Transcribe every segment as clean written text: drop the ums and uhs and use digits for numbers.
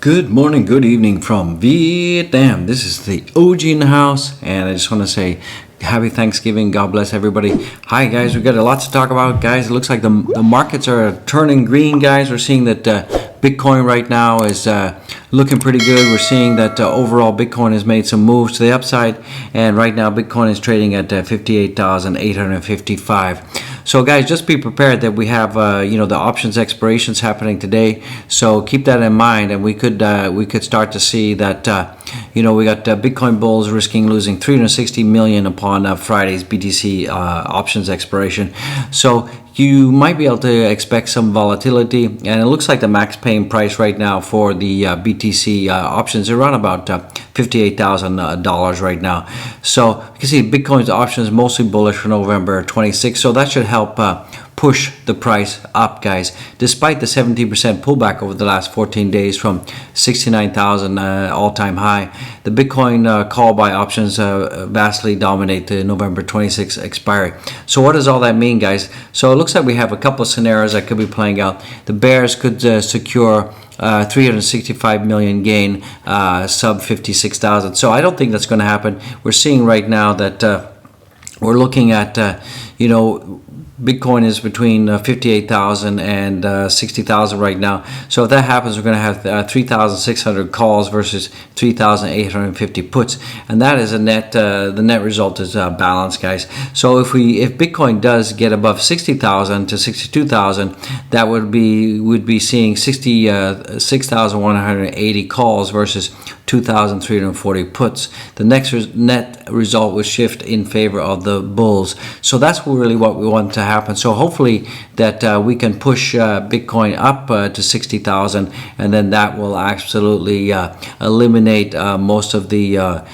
Good morning, good evening from Vietnam. This is the OG in the house, and I just want to say happy Thanksgiving. God bless everybody. Hi, guys. We've got a lot to talk about, guys. It looks like the markets are turning green, guys. We're seeing that Bitcoin right now is looking pretty good. We're seeing that overall Bitcoin has made some moves to the upside, and right now Bitcoin is trading at 58,855. So guys, just be prepared that we have the options expirations happening today. So keep that in mind, and we could start to see that we got Bitcoin bulls risking losing 360 million upon Friday's BTC options expiration. So you might be able to expect some volatility, and it looks like the max paying price right now for the BTC options are around about $58,000 right now. So you can see Bitcoin's options mostly bullish for November 26th, so that should help push the price up, guys. Despite the 17% pullback over the last 14 days from 69,000 all-time high, the Bitcoin call buy options vastly dominate the November 26th expiry. So what does all that mean, guys? So it looks like we have a couple of scenarios that could be playing out. The bears could secure 365 million gain, sub 56,000. So I don't think that's going to happen. We're seeing right now that we're looking at Bitcoin is between 58,000 and 60,000 right now. So if that happens, we're going to have 3,600 calls versus 3,850 puts, and that is a net. The net result is balanced, guys. So if Bitcoin does get above 60,000 to 62,000, that would be seeing 6,180 calls versus 2,340 puts. The next net result will shift in favor of the bulls. So that's really what we want to happen. So hopefully that we can push Bitcoin up to 60,000, and then that will absolutely eliminate most of the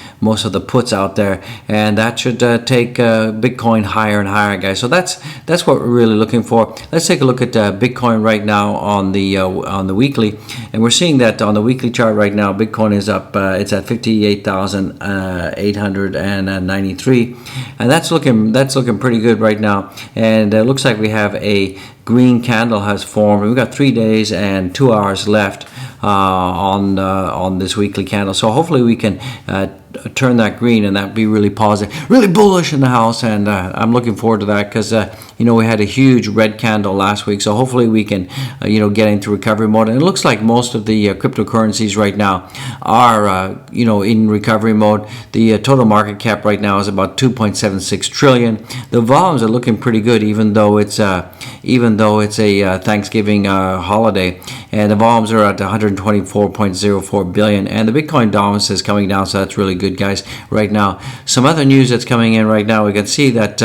puts out there, and that should take Bitcoin higher and higher, guys. So that's what we're really looking for. Let's take a look at Bitcoin right now on the weekly, and we're seeing that on the weekly chart right now, Bitcoin is up. It's at 58,893, and that's looking pretty good right now. And it looks like we have a green candle has formed. We've got 3 days and 2 hours left on this weekly candle. So hopefully we can turn that green, and that'd be really positive, really bullish in the house. And I'm looking forward to that because we had a huge red candle last week. So hopefully we can get into recovery mode. And it looks like most of the cryptocurrencies right now are in recovery mode. The total market cap right now is about 2.76 trillion. The volumes are looking pretty good, even though it's a Thanksgiving holiday, and the volumes are at 124.04 billion, and the Bitcoin dominance is coming down, so that's really good, guys, right now. Some other news that's coming in right now, we can see that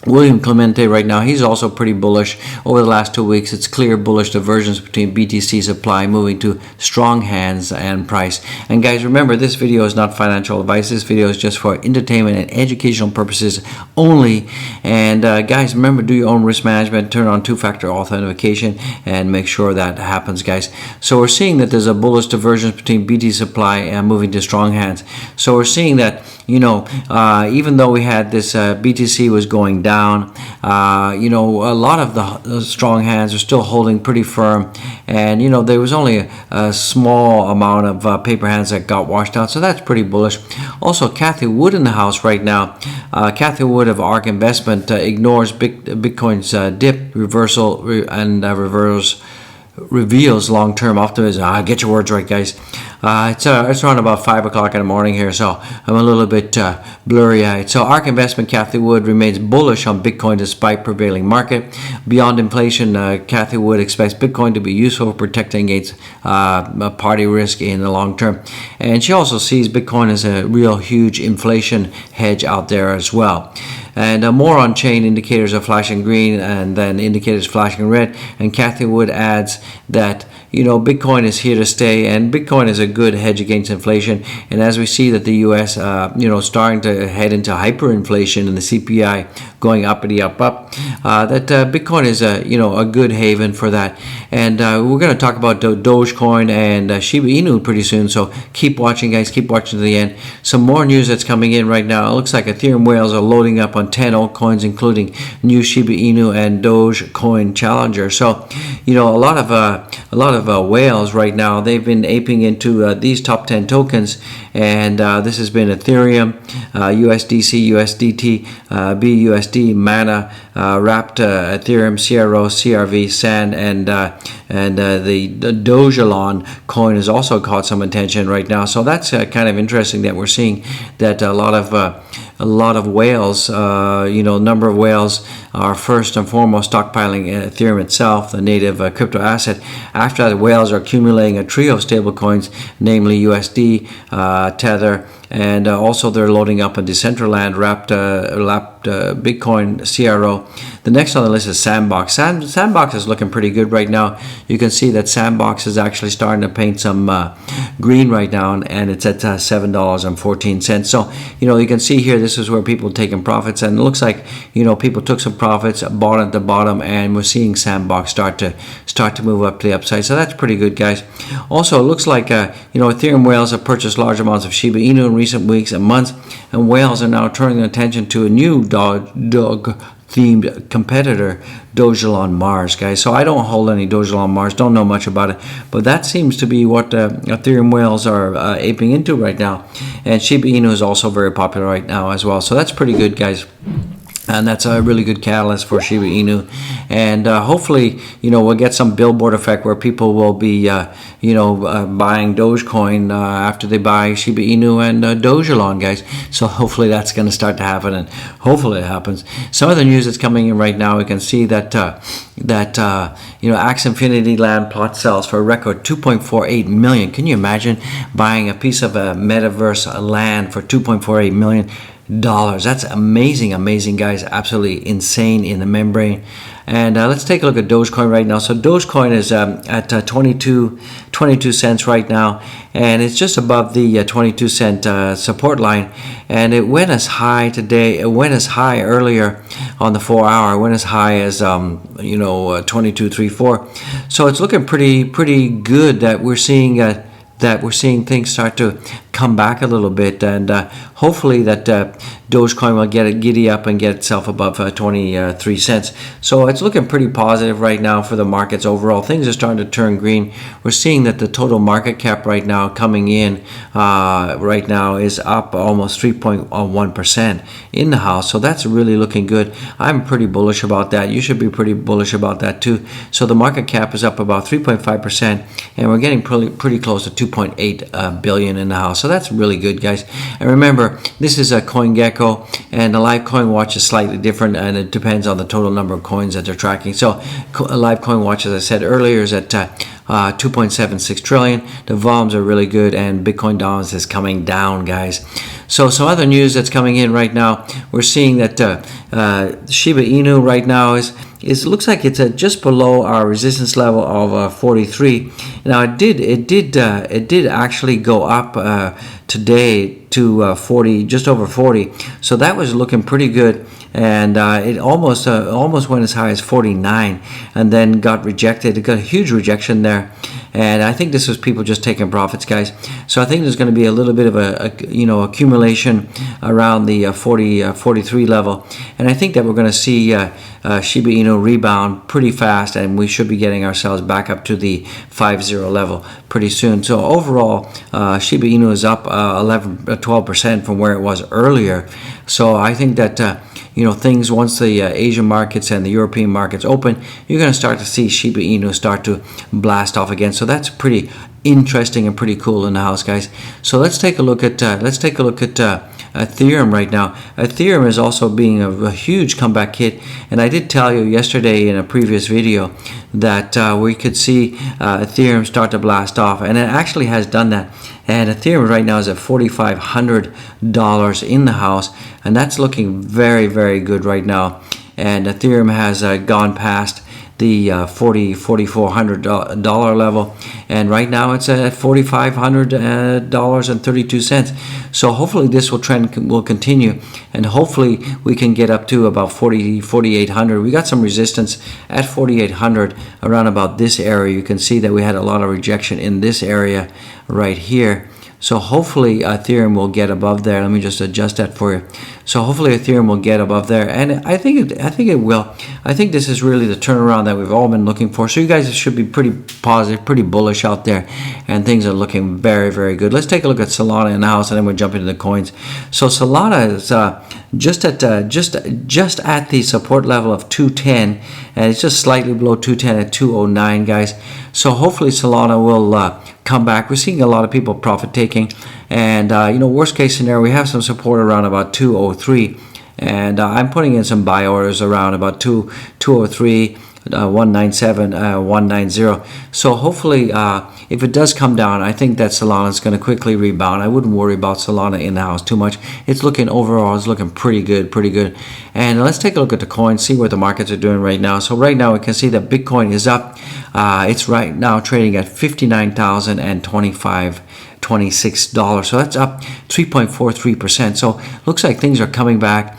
William Clemente right now, he's also pretty bullish. Over the last 2 weeks, it's clear bullish divergence between BTC supply moving to strong hands and price. And guys, remember, this video is not financial advice. This video is just for entertainment and educational purposes only. And guys, remember, do your own risk management, turn on two-factor authentication, and make sure that happens, guys. So we're seeing that there's a bullish divergence between BTC supply and moving to strong hands. So we're seeing that even though we had this BTC was going down, a lot of the strong hands are still holding pretty firm, and there was only a small amount of paper hands that got washed out, so that's pretty bullish. Also, Cathie Wood in the house right now. Cathie Wood of ARK Investment ignores Bitcoin's dip reversal and reveals long-term optimism. Get your words right, guys. It's around about 5 o'clock in the morning here, so I'm a little bit blurry-eyed. So ARK Investment, Cathie Wood remains bullish on Bitcoin despite prevailing market. Beyond inflation, Cathie Wood expects Bitcoin to be useful for protecting against party risk in the long term. And she also sees Bitcoin as a real huge inflation hedge out there as well. And more on-chain indicators are flashing green, and then indicators flashing red. And Cathie Wood adds that Bitcoin is here to stay, and Bitcoin is a good hedge against inflation. And as we see that the U.S. starting to head into hyperinflation and the CPI going uppity up, that Bitcoin is a good haven for that. And we're going to talk about Dogecoin and Shiba Inu pretty soon. So keep watching, guys. Keep watching to the end. Some more news that's coming in right now. It looks like Ethereum Whales are loading up on 10 altcoins, including new Shiba Inu and Dogecoin Challenger. So, a lot of whales right now. They've been aping into these top 10 tokens, and this has been Ethereum, USDC, USDT, BUSD, Mana, Wrapped, Ethereum, CRO, CRV, SAND, and the Dogelon coin has also caught some attention right now. So that's kind of interesting that we're seeing that a lot of whales, number of whales are first and foremost stockpiling Ethereum itself, the native crypto asset. After that, the whales are accumulating a trio of stablecoins, namely USD, Tether, and also they're loading up a Decentraland, Wrapped Bitcoin, CRO. The next on the list is Sandbox. Sandbox is looking pretty good right now. You can see that Sandbox is actually starting to paint some green right now, and it's at $7.14. So, you can see here, this is where people are taking profits, and it looks like, people took some profits, bought at the bottom, and we're seeing Sandbox start to move up to the upside. So that's pretty good, guys. Also, it looks like, Ethereum Whales have purchased large amounts of Shiba Inu in recent weeks and months, and whales are now turning attention to a new dog-themed competitor, Dogelon Mars, guys. So I don't hold any Dogelon Mars, don't know much about it, but that seems to be what Ethereum Whales are aping into right now. And Shiba Inu is also very popular right now as well. So that's pretty good, guys. And that's a really good catalyst for Shiba Inu. And hopefully, we'll get some billboard effect where people will be, buying Dogecoin after they buy Shiba Inu and Dogelon, guys. So hopefully that's going to start to happen, and hopefully it happens. Some of the news that's coming in right now, we can see that Axe Infinity Land plot sells for a record $2.48 million. Can you imagine buying a piece of a metaverse land for $2.48 million? That's amazing, guys. Absolutely insane in the membrane. And let's take a look at Dogecoin right now. So Dogecoin is at 22 cents right now, and it's just above the 22 cent support line. And it went as high today. It went as high earlier on the 4 hour. It went as high as 22.34. So it's looking pretty good that we're seeing things start to come back a little bit, and hopefully that Dogecoin will get it giddy up and get itself above 23 cents. So it's looking pretty positive right now for the markets overall. Things are starting to turn green. We're seeing that the total market cap right now coming in right now is up almost 3.1% in the house. So that's really looking good. I'm pretty bullish about that. You should be pretty bullish about that too. So the market cap is up about 3.5%, and we're getting pretty close to 2.8 billion in the house. So that's really good, guys. And remember, this is a CoinGecko, and the live coin watch is slightly different, and it depends on the total number of coins that they're tracking. So live coin watch, as I said earlier, is at 2.76 trillion. The volumes are really good, and Bitcoin dominance is coming down, guys. So some other news that's coming in right now, we're seeing that Shiba Inu right now is looks like it's just below our resistance level of 43. Now it did actually go up today to 40, just over 40. So that was looking pretty good, and it almost went as high as 49, and then got rejected. It got a huge rejection there, and I think this was people just taking profits, guys. So I think there's going to be a little bit of a accumulation around the 43 level, and I think that we're going to see Shiba Inu rebound pretty fast, and we should be getting ourselves back up to the 50 level pretty soon. So overall, Shiba Inu is up 12% from where it was earlier. So I think that things, once the Asian markets and the European markets open, you're going to start to see Shiba Inu start to blast off again. So that's pretty interesting and pretty cool in the house, guys. So let's take a look at Ethereum right now. Ethereum is also being a huge comeback hit, and I did tell you yesterday in a previous video that we could see Ethereum start to blast off, and it actually has done that. And Ethereum right now is at $4,500 in the house, and that's looking very, very good right now. And Ethereum has gone past the $4,400 level, and right now it's at $4,500.32. So hopefully this will continue, and hopefully we can get up to about 4,800. We got some resistance at 4,800 around about this area. You can see that we had a lot of rejection in this area right here. So hopefully Ethereum will get above there. Let me just adjust that for you. So hopefully Ethereum will get above there, and I think it will. I think this is really the turnaround that we've all been looking for. So you guys should be pretty positive, pretty bullish out there, and things are looking very, very good. Let's take a look at Solana in the house, and then we'll jump into the coins. So Solana is just at the support level of 210, and it's just slightly below 210 at 209, guys. So hopefully Solana will come back. We're seeing a lot of people profit taking, and worst case scenario, we have some support around about 203, and I'm putting in some buy orders around about 203, 197, 190. So hopefully if it does come down, I think that Solana is going to quickly rebound. I wouldn't worry about Solana in the house too much. It's looking pretty good. And let's take a look at the coins, see what the markets are doing right now. So right now we can see that Bitcoin is up. It's right now trading at $59,026. So that's up 3.43%. So looks like things are coming back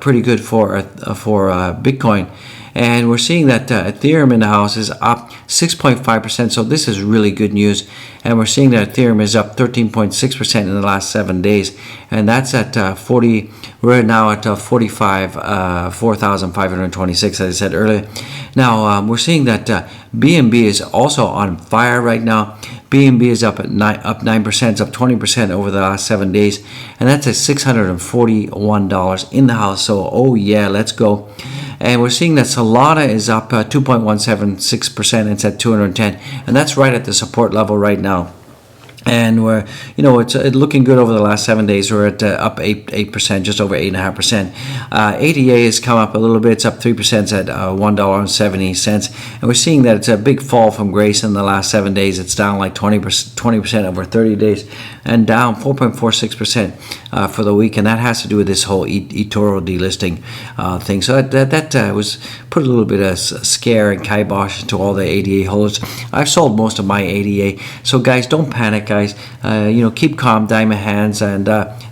pretty good for Bitcoin. And we're seeing that Ethereum in the house is up 6.5%. So this is really good news. And we're seeing that Ethereum is up 13.6% in the last 7 days. And that's at we're now at 4,526, as I said earlier. Now, we're seeing that BNB is also on fire right now. BNB is up 9%, it's up 20% over the last 7 days. And that's at $641 in the house. So, oh yeah, let's go. And we're seeing that Solana is up 2.176%. It's at 210, and that's right at the support level right now. And we're, it's looking good over the last 7 days. We're at up 8%, just over 8.5%. ADA has come up a little bit. It's up 3%. It's at $1.70. And we're seeing that it's a big fall from grace in the last 7 days. It's down like 20% over 30 days, and down 4.46% for the week. And that has to do with this whole eToro delisting thing. So that was put a little bit of scare and kibosh to all the ADA holders. I've sold most of my ADA. So guys, don't panic, guys. Keep calm, diamond hands, and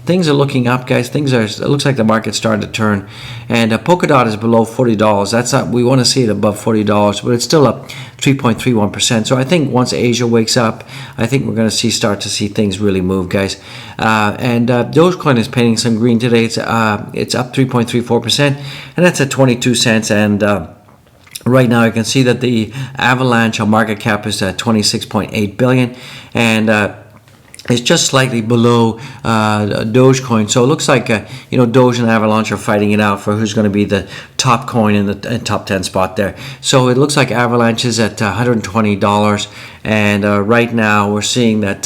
things are looking up, guys. It looks like the market's starting to turn, and Polkadot is below $40. That's not, we want to see it above $40, but it's still up 3.31%. So I think once Asia wakes up, I think we're going to start to see things really move, guys. And Dogecoin is painting some green today. It's up 3.34%, and that's at 22 cents. And right now, you can see that the Avalanche market cap is at 26.8 billion, and it's just slightly below Dogecoin. So it looks like Doge and Avalanche are fighting it out for who's going to be the top coin in the top 10 spot there. So it looks like Avalanche is at $120, and right now we're seeing that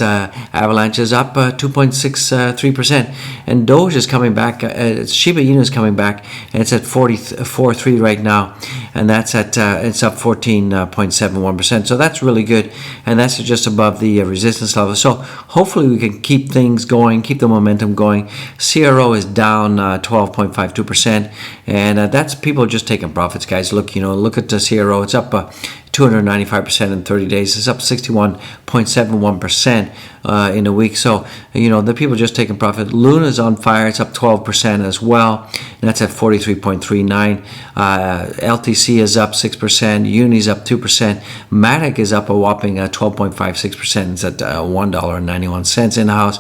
Avalanche is up 2.63%, and Doge is coming back. Shiba Inu is coming back, and it's at 44.3 right now, and that's at it's up 14.71%. So that's really good, and that's just above the resistance level. So hopefully we can keep things going, keep the momentum going. CRO is down 12.52%, and that's people just taking profits, guys. Look at the CRO. It's up 295% in 30 days. It's up 61.71% in a week. So, the people just taking profit. Luna's on fire. It's up 12% as well. And that's at 43.39. LTC is up 6%. Uni's up 2%. Matic is up a whopping 12.56%. It's at $1.91 in the house.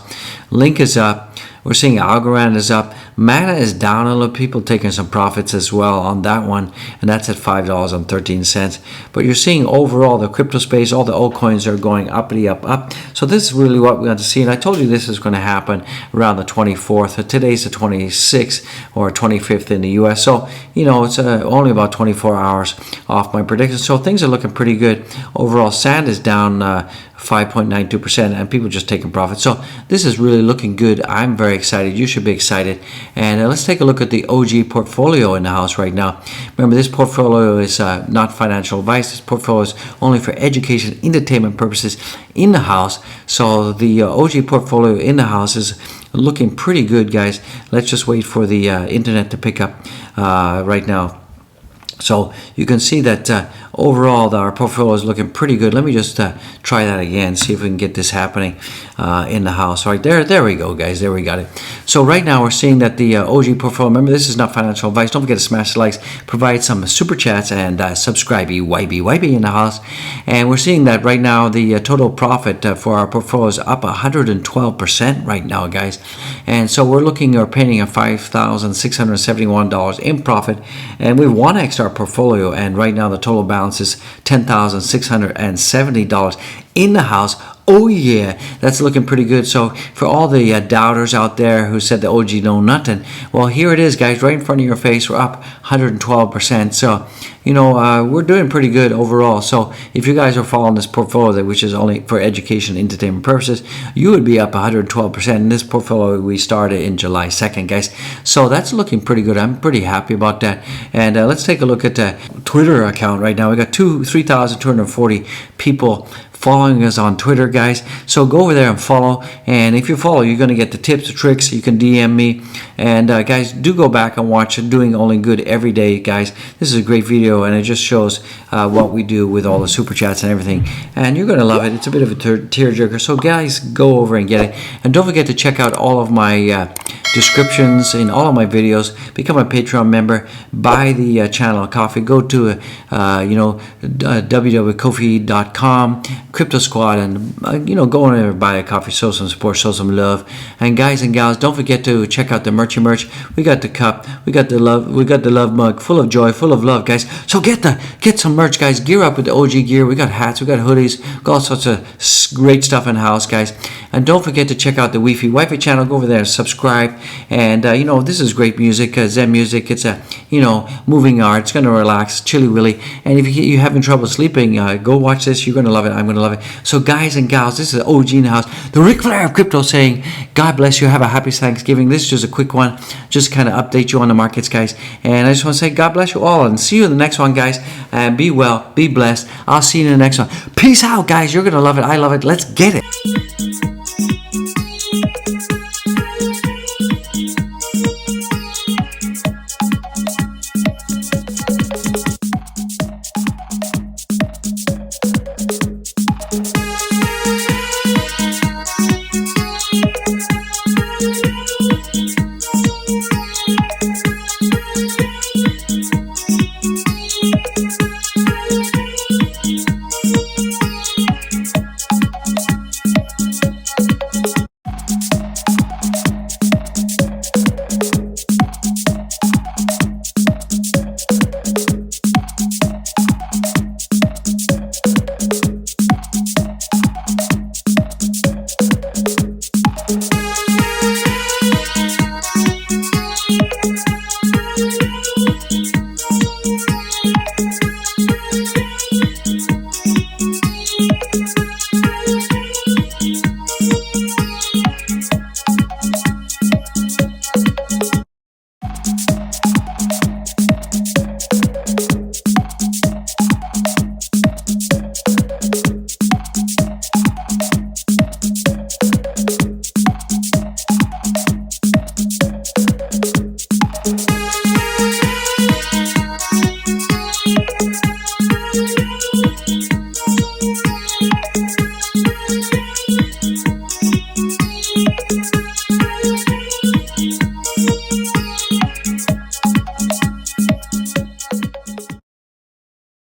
Link is up. We're seeing Algorand is up. Mana is down a little. People taking some profits as well on that one, and that's at $5.13. But you're seeing overall the crypto space, all the altcoins are going uppity up. So this is really what we want to see. And I told you this is going to happen around the 24th. Today's the 26th or 25th in the US. So, it's only about 24 hours off my prediction. So things are looking pretty good. Overall, Sand is down 5.92%, and people just taking profits. So this is really looking good. I'm very excited. You should be excited. And let's take a look at the OG portfolio in the house right now. Remember, this portfolio is not financial advice. This portfolio is only for education, entertainment purposes in the house. So the OG portfolio in the house is looking pretty good, guys. Let's just wait for the internet to pick up right now. So you can see that overall our portfolio is looking pretty good. Let me just try that again, see if we can get this happening in the house. Right there we go, guys. There we got it. So right now we're seeing that the OG portfolio, remember this is not financial advice. Don't forget to smash the likes, provide some super chats, and subscribe. YB in the house. And we're seeing that right now the total profit for our portfolio is up 112% right now, guys. And so we're paying a $5,671 in profit, and we want to extra portfolio, and right now the total balance is $10,670 in the house. Oh yeah, that's looking pretty good. So for all the doubters out there who said the OG know nothing, well, here it is, guys, right in front of your face. We're up 112%. So we're doing pretty good overall. So if you guys are following this portfolio, which is only for education and entertainment purposes, you would be up 112%. In this portfolio we started in July 2nd, guys. So that's looking pretty good. I'm pretty happy about that. And let's take a look at the Twitter account right now. We got 3,240 people following us on Twitter, guys. So go over there and follow, and if you follow, you're going to get the tips, the tricks. You can DM me, and guys, do go back and watch Doing Only Good every day, guys. This is a great video, and it just shows what we do with all the super chats and everything, and you're going to love it. It's a bit of a tearjerker, so guys, go over and get it. And don't forget to check out all of my descriptions in all of my videos. Become a Patreon member, buy the channel coffee, go to www.kofi.com, Crypto Squad, and go on there, buy a coffee, show some support, show some love. And guys and gals, don't forget to check out the merch. We got the cup, we got the love mug, full of joy, full of love, guys. So get some merch, guys. Gear up with the OG gear. We got hats, we got hoodies, we got all sorts of great stuff in the house, guys. And don't forget to check out the Wi-Fi channel. Go over there and subscribe. And this is great music, Zen music. It's a moving art. It's going to relax, chilly willy. And if you're having trouble sleeping, go watch this. You're going to love it. I'm going to love it. So guys and gals, this is OG in the house, the Ric Flair of crypto, saying God bless you. Have a happy Thanksgiving. This is just a quick one, just kind of update you on the markets, guys. And I just want to say God bless you all, and see you in the next one, guys. And be well, be blessed. I'll see you in the next one. Peace out, guys. You're going to love it. I love it. Let's get it.